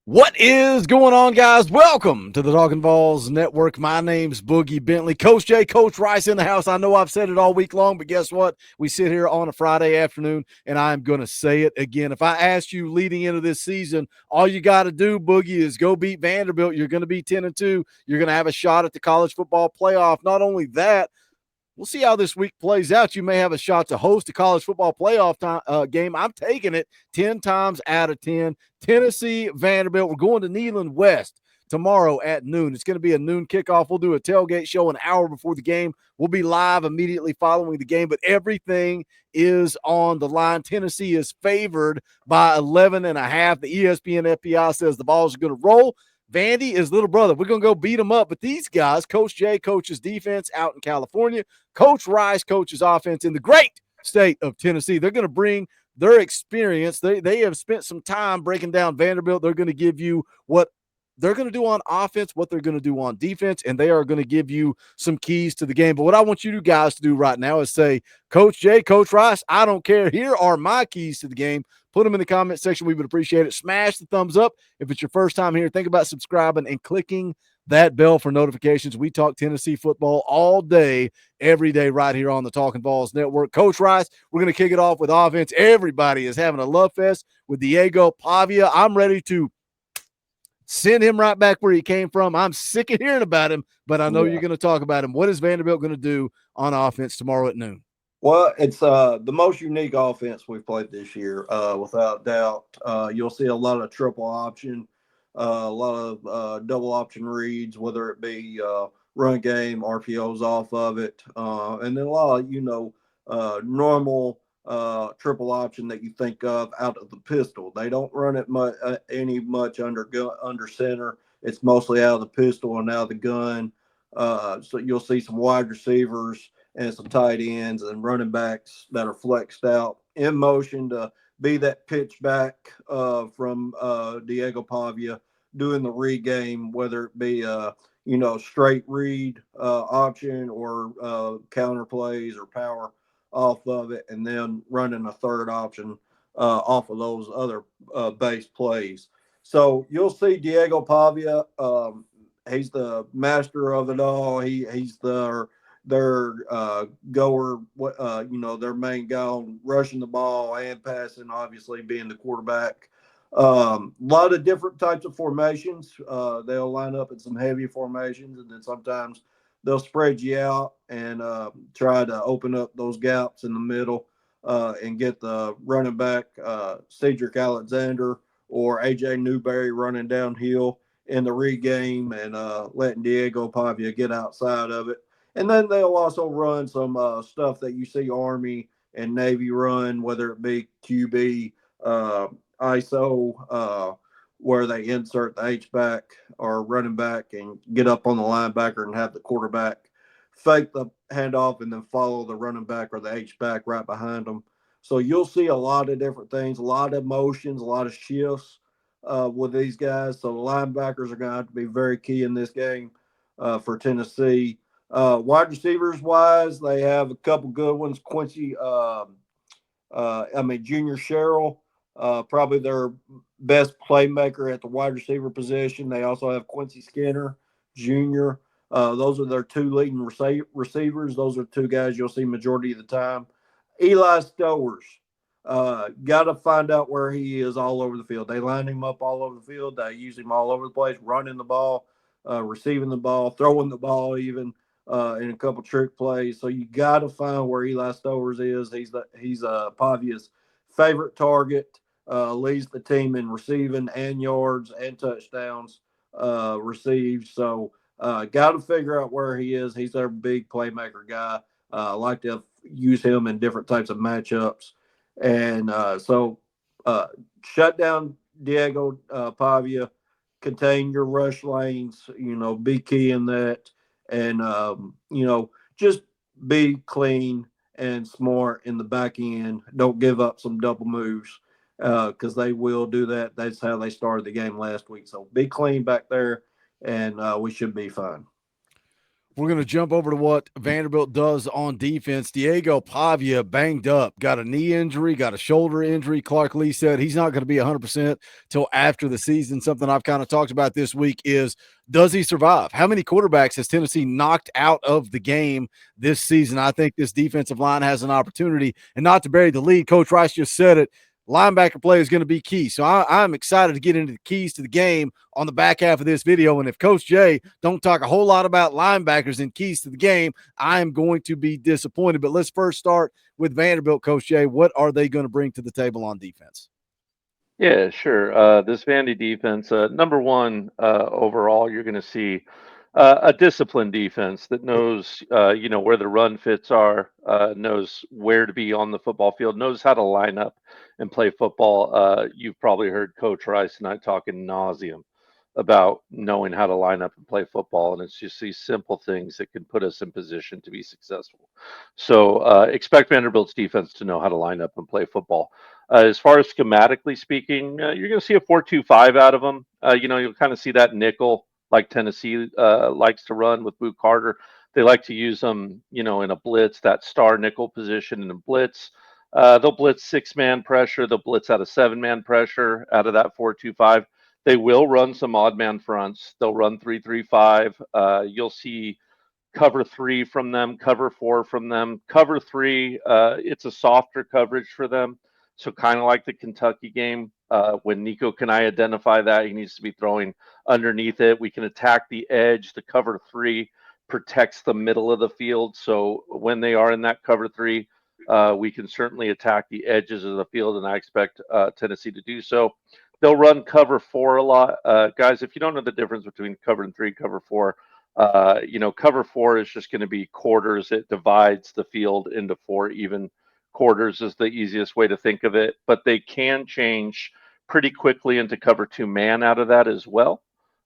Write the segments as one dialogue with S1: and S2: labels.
S1: What is going on, guys? Welcome to the Talkin VAWLS Network. My name's Boogie Bentley. Coach Jay, Coach Rice in the house. I know I've said it all week long, but guess what? We sit here on a Friday afternoon, and I'm going to say it again. If I asked you leading into this season, all you got to do, Boogie, is go beat Vanderbilt. You're going to be 10-2. You're going to have a shot at the college football playoff. Not only that, we'll see how this week plays out. You may have a shot to host a college football playoff game. I'm taking it 10 times out of 10. Tennessee, Vanderbilt. We're going to Neyland West tomorrow at noon. It's going to be a noon kickoff. We'll do a tailgate show an hour before the game. We'll be live immediately following the game, but everything is on the line. Tennessee is favored by 11.5. The ESPN FPI says the Vols are going to roll. Vandy is little brother. We're going to go beat them up. But these guys, Coach Jay coaches defense out in California. Coach Rice coaches offense in the great state of Tennessee. They're going to bring their experience. They have spent some time breaking down Vanderbilt. They're going to give you what they're going to do on offense, what they're going to do on defense, and they are going to give you some keys to the game. But what I want you guys to do right now is say, Coach Jay, Coach Rice, I don't care. Here are my keys to the game. Put them in the comment section. We would appreciate it. Smash the thumbs up. If it's your first time here, think about subscribing and clicking that bell for notifications. We talk Tennessee football all day, every day, right here on the Talkin VAWLS Network. Coach Rice, we're going to kick it off with offense. Everybody is having a love fest with Diego Pavia. I'm ready to send him right back where he came from. I'm sick of hearing about him, but I know you're going to talk about him. What is Vanderbilt going to do on offense tomorrow at noon?
S2: Well, it's the most unique offense we've played this year, without doubt. You'll see a lot of triple option, a lot of double option reads, whether it be run game, RPOs off of it, and then a lot of, normal triple option that you think of out of the pistol. They don't run it much under center. It's mostly out of the pistol and out of the gun. So you'll see some wide receivers and some tight ends and running backs that are flexed out in motion to be that pitch back from Diego Pavia doing the read game, whether it be straight read option or counter plays or power off of it, and then running a third option off of those other base plays. So you'll see Diego Pavia. He's the master of it all. He's their goer, their main guy on rushing the ball and passing, obviously being the quarterback. A lot of different types of formations. They'll line up in some heavy formations, and then sometimes they'll spread you out and try to open up those gaps in the middle and get the running back, Cedric Alexander or AJ Newberry running downhill in the read game and letting Diego Pavia get outside of it. And then they'll also run some stuff that you see Army and Navy run, whether it be QB, ISO, where they insert the H-back or running back and get up on the linebacker and have the quarterback fake the handoff and then follow the running back or the H-back right behind them. So you'll see a lot of different things, a lot of motions, a lot of shifts with these guys. So the linebackers are going to have to be very key in this game for Tennessee. Wide receivers wise, they have a couple good ones. Junior Sherrill, probably their best playmaker at the wide receiver position. They also have Quincy Skinner Jr. Those are their two leading receivers. Those are two guys you'll see majority of the time. Eli Stowers, got to find out where he is all over the field. They line him up all over the field. They use him all over the place, running the ball, receiving the ball, throwing the ball even. In a couple trick plays. So you got to find where Eli Stowers is. He's Pavia's favorite target, leads the team in receiving and yards and touchdowns received. So got to figure out where he is. He's their big playmaker guy. I like to use him in different types of matchups. And so shut down Diego Pavia. contain your rush lanes, be key in that. And, just be clean and smart in the back end. Don't give up some double moves because they will do that. That's how they started the game last week. So be clean back there, and we should be fine.
S1: We're going to jump over to what Vanderbilt does on defense. Diego Pavia banged up, got a knee injury, got a shoulder injury. Clark Lee said he's not going to be 100% till after the season. Something I've kind of talked about this week is, does he survive? How many quarterbacks has Tennessee knocked out of the game this season? I think this defensive line has an opportunity, and not to bury the lead. Coach Rice just said it. Linebacker play is going to be key. So I'm excited to get into the keys to the game on the back half of this video. And if Coach Jay don't talk a whole lot about linebackers and keys to the game, I am going to be disappointed. But let's first start with Vanderbilt, Coach Jay. What are they going to bring to the table on defense?
S3: Yeah, sure. This Vandy defense, number one, overall, you're going to see a disciplined defense that knows, where the run fits are, knows where to be on the football field, knows how to line up and play football. You've probably heard Coach Rice and I talking nauseum about knowing how to line up and play football, and it's just these simple things that can put us in position to be successful. So expect Vanderbilt's defense to know how to line up and play football. As far as schematically speaking, you're going to see a 4-2-5 out of them. You'll kind of see that nickel like Tennessee likes to run with Boot Carter. They like to use them, in a blitz, that star nickel position in a blitz. They'll blitz 6-man pressure. They'll blitz out of 7-man pressure out of that 4-2-5. They will run some odd man fronts. They'll run 3-3-5. You'll see cover 3 from them, cover 4 from them. Cover 3, it's a softer coverage for them. So kind of like the Kentucky game, when Nico can I identify that, he needs to be throwing underneath it. We can attack the edge. The cover 3 protects the middle of the field. So when they are in that cover 3, we can certainly attack the edges of the field, and I expect Tennessee to do so. They'll run cover 4 a lot. Guys, if you don't know the difference between cover 3 and cover 4, cover 4 is just going to be quarters. It divides the field into 4 even quarters is the easiest way to think of it, but they can change pretty quickly into cover 2 man out of that as well.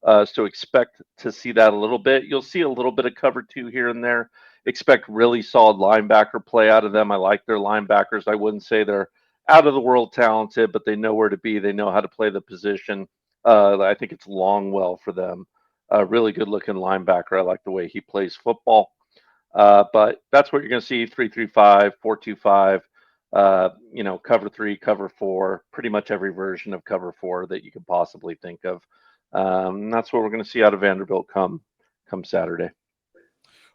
S3: So expect to see that a little bit. You'll see a little bit of cover 2 here and there. Expect really solid linebacker play out of them. I like their linebackers. I wouldn't say they're out of the world talented, but they know where to be. They know how to play the position. I think it's Longwell for them. A really good looking linebacker. I like the way he plays football. But that's what you're going to see: 3-3-5, 4-2-5, cover 3, cover 4, pretty much every version of cover 4 that you could possibly think of. That's what we're going to see out of Vanderbilt come Saturday.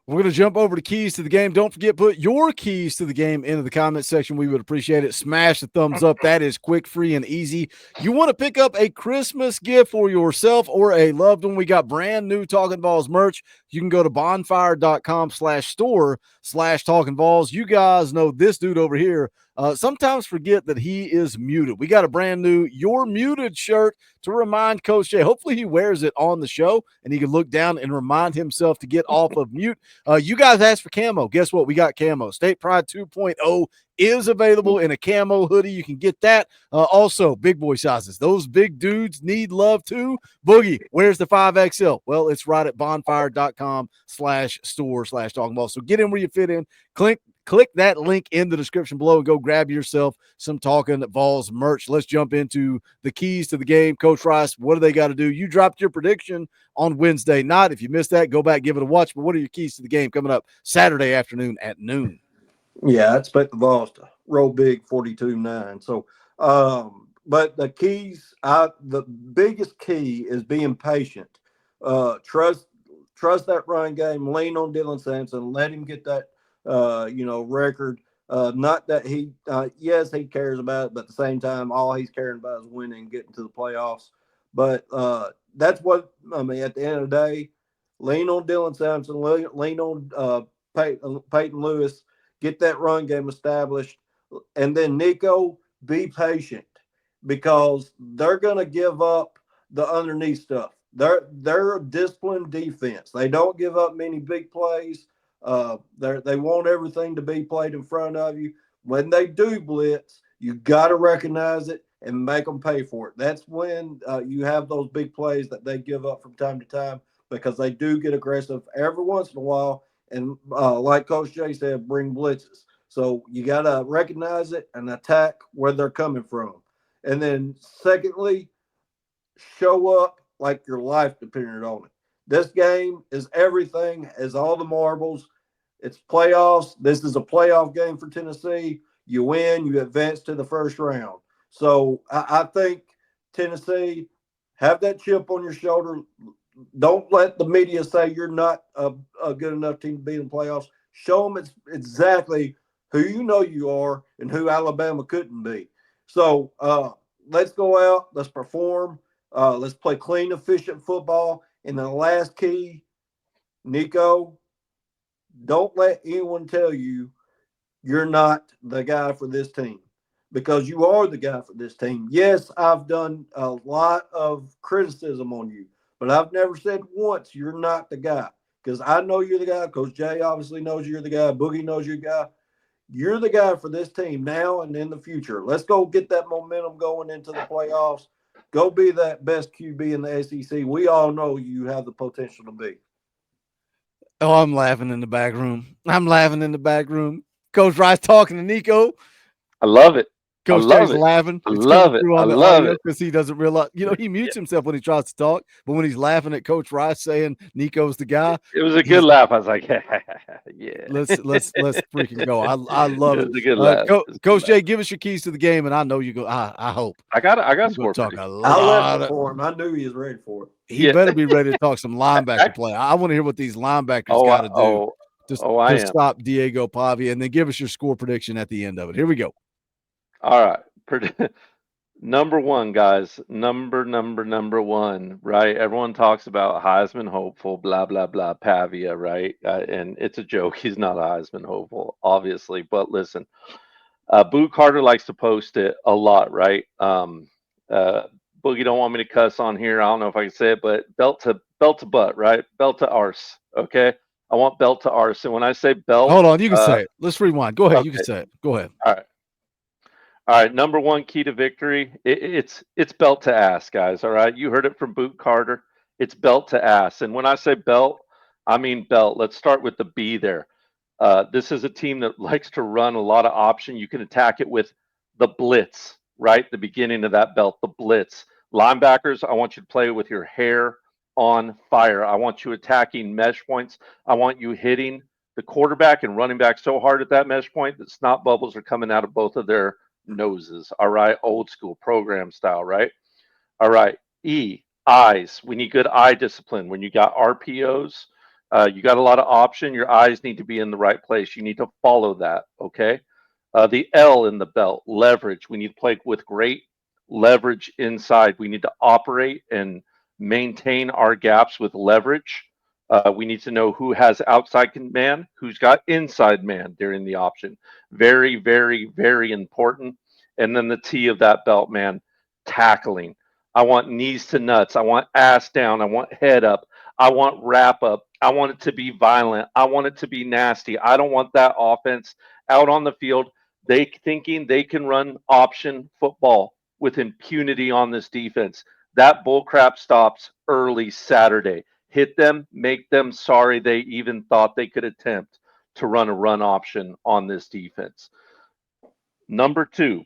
S1: We're going to jump over to keys to the game. Don't forget, put your keys to the game into the comment section. We would appreciate it. Smash the thumbs up. That is quick, free, and easy. You want to pick up a Christmas gift for yourself or a loved one? We got brand new Talkin VAWLS merch. You can go to bonfire.com/store/Talkin VAWLS. You guys know this dude over here sometimes forget that he is muted. We got a brand new You're Muted shirt to remind Coach Jay. Hopefully he wears it on the show and he can look down and remind himself to get off of mute. You guys asked for camo. Guess what? We got camo. State Pride 2.0 is available in a camo hoodie. You can get that. Also, big boy sizes. Those big dudes need love too. Boogie, where's the 5XL? Well, it's right at bonfire.com/store/Talkin VAWLS. So get in where you fit in. Click that link in the description below and go grab yourself some Talkin VAWLS merch. Let's jump into the keys to the game. Coach Rice, what do they got to do? You dropped your prediction on Wednesday night. If you missed that, go back, give it a watch. But what are your keys to the game coming up Saturday afternoon at noon?
S2: Yeah, I expect the Vols to roll big 42-9. So, but the keys, the biggest key is being patient. Trust that run game. Lean on Dylan Sampson. Let him get that record. Not that yes, he cares about it, but at the same time, all he's caring about is winning and getting to the playoffs. But that's what I mean. At the end of the day, lean on Dylan Sampson, lean on Peyton Lewis, get that run game established, and then Nico, be patient because they're going to give up the underneath stuff. They're a disciplined defense. They don't give up many big plays. They want everything to be played in front of you. When they do blitz, you got to recognize it and make them pay for it. That's when you have those big plays that they give up from time to time because they do get aggressive every once in a while. And like Coach Jay said, bring blitzes. So you got to recognize it and attack where they're coming from. And then, secondly, show up like your life depended on it. This game is everything, as all the marbles. It's playoffs. This is a playoff game for Tennessee. You win, you advance to the first round. So I think Tennessee, have that chip on your shoulder. Don't let the media say you're not a good enough team to beat in playoffs. Show them it's exactly who you know you are and who Alabama couldn't be. So let's go out. Let's perform. Let's play clean, efficient football. And the last key, Nico, don't let anyone tell you you're not the guy for this team because you are the guy for this team. Yes, I've done a lot of criticism on you, but I've never said once you're not the guy because I know you're the guy. Coach Jay obviously knows you're the guy. Boogie knows you're the guy. You're the guy for this team now and in the future. Let's go get that momentum going into the playoffs. Go be that best QB in the SEC. We all know you have the potential to be.
S1: Oh, I'm laughing in the back room. I'm laughing in the back room. Coach Rice talking to Nico.
S3: I love it. I
S1: Coach
S3: love
S1: Jay's
S3: it.
S1: laughing.
S3: I
S1: It's coming
S3: love it.
S1: through
S3: I
S1: on the
S3: love
S1: audio
S3: it.
S1: because he doesn't realize, he
S3: Yeah,
S1: mutes himself when he tries to talk. But when he's laughing at Coach Rice saying Nico's the guy,
S3: it was a good
S1: he's
S3: laugh. I was like, yeah.
S1: let's freaking go. I love
S3: It
S1: it.
S3: was a good laugh. It was a good
S1: Coach
S3: laugh.
S1: Jay, give us your keys to the game, and I know you go. I hope
S3: I got
S1: you're going
S3: score
S1: to talk a
S3: prediction.
S2: I left
S1: lot
S2: it
S1: of.
S2: for him. I knew he was ready for it.
S1: He
S3: Yeah.
S1: better be ready to talk some linebacker
S3: Ac-
S1: play. I want to hear what these linebackers
S3: oh,
S1: got to do
S3: I
S1: to
S3: am.
S1: stop Diego Pavia, and then give us your score prediction at the end of it. Here we go.
S3: All right. Number one, guys. Number one, right? Everyone talks about Heisman hopeful, blah, blah, blah, Pavia, right? And it's a joke. He's not a Heisman hopeful, obviously. But listen, Boo Carter likes to post it a lot, right? Uh, Boogie don't want me to cuss on here. I don't know if I can say it, but belt to butt, right? Belt to arse. Okay. I want belt to arse. And when I say belt,
S1: Hold on, you can say it. Let's rewind. Go ahead. You can
S3: okay.
S1: say it. Go ahead.
S3: All right. All right, number one key to victory, it's belt to ass, guys. All right, you heard it from Boot Carter. It's belt to ass, and when I say belt, I mean belt. Let's start with the B there. This is a team that likes to run a lot of option. You can attack it with the blitz, right? The beginning of that belt, the blitz. Linebackers, I want you to play with your hair on fire. I want you attacking mesh points. I want you hitting the quarterback and running back so hard at that mesh point that snot bubbles are coming out of both of their noses. All right. Old school program style, right? All right. E, eyes. We need good eye discipline. When you got RPOs, you got a lot of option. Your eyes need to be in the right place. You need to follow that. Okay. The L in the belt, leverage. We need to play with great leverage inside. We need to operate and maintain our gaps with leverage. We need to know who has outside man, who's got inside man during the option. Very, very, very important. And then the T of that belt, man, tackling. I want knees to nuts. I want ass down. I want head up. I want wrap up. I want it to be violent. I want it to be nasty. I don't want that offense out on the field. They thinking they can run option football with impunity on this defense. That bullcrap stops early Saturday. Hit them, make them sorry they even thought they could attempt to run a run option on this defense. Number two,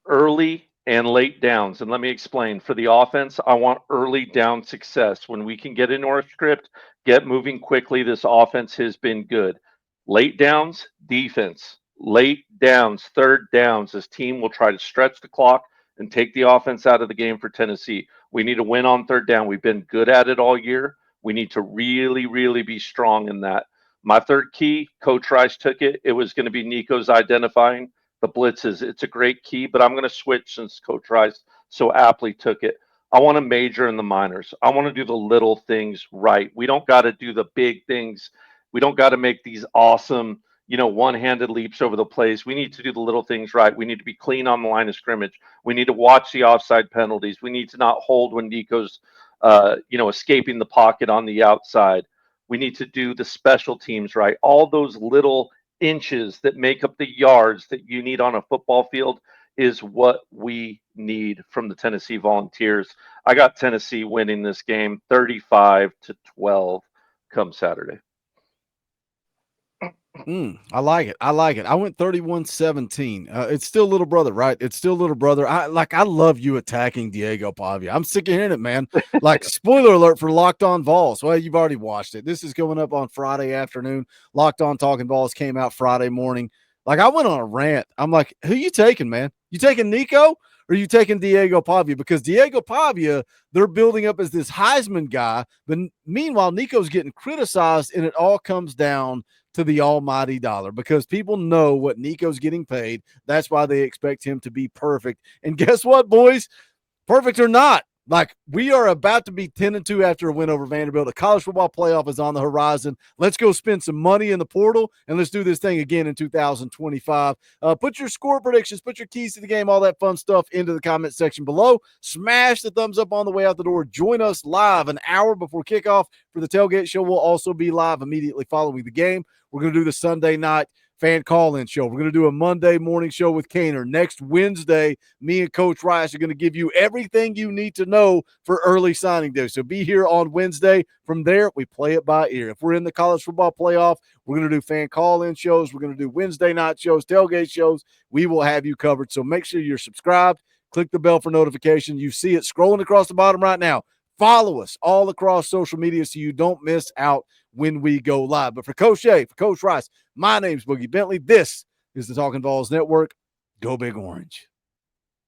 S3: early and late downs. And let me explain. For the offense, I want early down success. When we can get into our script, get moving quickly, this offense has been good. Late downs, defense. Late downs, third downs. This team will try to stretch the clock and take the offense out of the game for Tennessee. We need to win on third down. We've been good at it all year. We need to really, really be strong in that. My third key, Coach Rice took it. It was going to be Nico's identifying the blitzes. It's a great key, but I'm going to switch since Coach Rice so aptly took it. I want to major in the minors. I want to do the little things right. We don't got to do the big things. We don't got to make these awesome, one-handed leaps over the plays. We need to do the little things right. We need to be clean on the line of scrimmage. We need to watch the offside penalties. We need to not hold when Nico's, escaping the pocket on the outside. We need to do the special teams right. All those little inches that make up the yards that you need on a football field. is what we need from the Tennessee Volunteers. I got Tennessee winning this game 35-12 come Saturday.
S1: I like it. I like it. I went 31-17. It's still little brother, right? It's still little brother. I love you attacking Diego Pavia. I'm sick of hearing it, man. Like, spoiler alert for Locked On Vols. Well, you've already watched it. This is going up on Friday afternoon. Locked On Talkin VAWLS came out Friday morning. Like, I went on a rant. I'm like, who you taking, man? You taking Nico or you taking Diego Pavia? Because Diego Pavia, they're building up as this Heisman guy. But meanwhile, Nico's getting criticized, and it all comes down to the almighty dollar, because people know what Nico's getting paid. That's why they expect him to be perfect. And guess what, boys? Perfect or not, like, we are about to be 10-2 after a win over Vanderbilt. The college football playoff is on the horizon. Let's go spend some money in the portal, and let's do this thing again in 2025. Put your score predictions, put your keys to the game, all that fun stuff into the comment section below. Smash the thumbs up on the way out the door. Join us live an hour before kickoff for the tailgate show. We'll also be live immediately following the game. We're going to do the Sunday night fan call-in show. We're going to do a Monday morning show with Kaner. Next Wednesday, me and Coach Rice are going to give you everything you need to know for early signing day. So be here on Wednesday. From there, we play it by ear. If we're in the college football playoff, we're going to do fan call-in shows. We're going to do Wednesday night shows, tailgate shows. We will have you covered. So make sure you're subscribed. Click the bell for notifications. You see it scrolling across the bottom right now. Follow us all across social media so you don't miss out when we go live. But for Coach Shay, for Coach Rice, my name's Boogie Bentley. This is the Talkin VAWLS Network. Go Big Orange.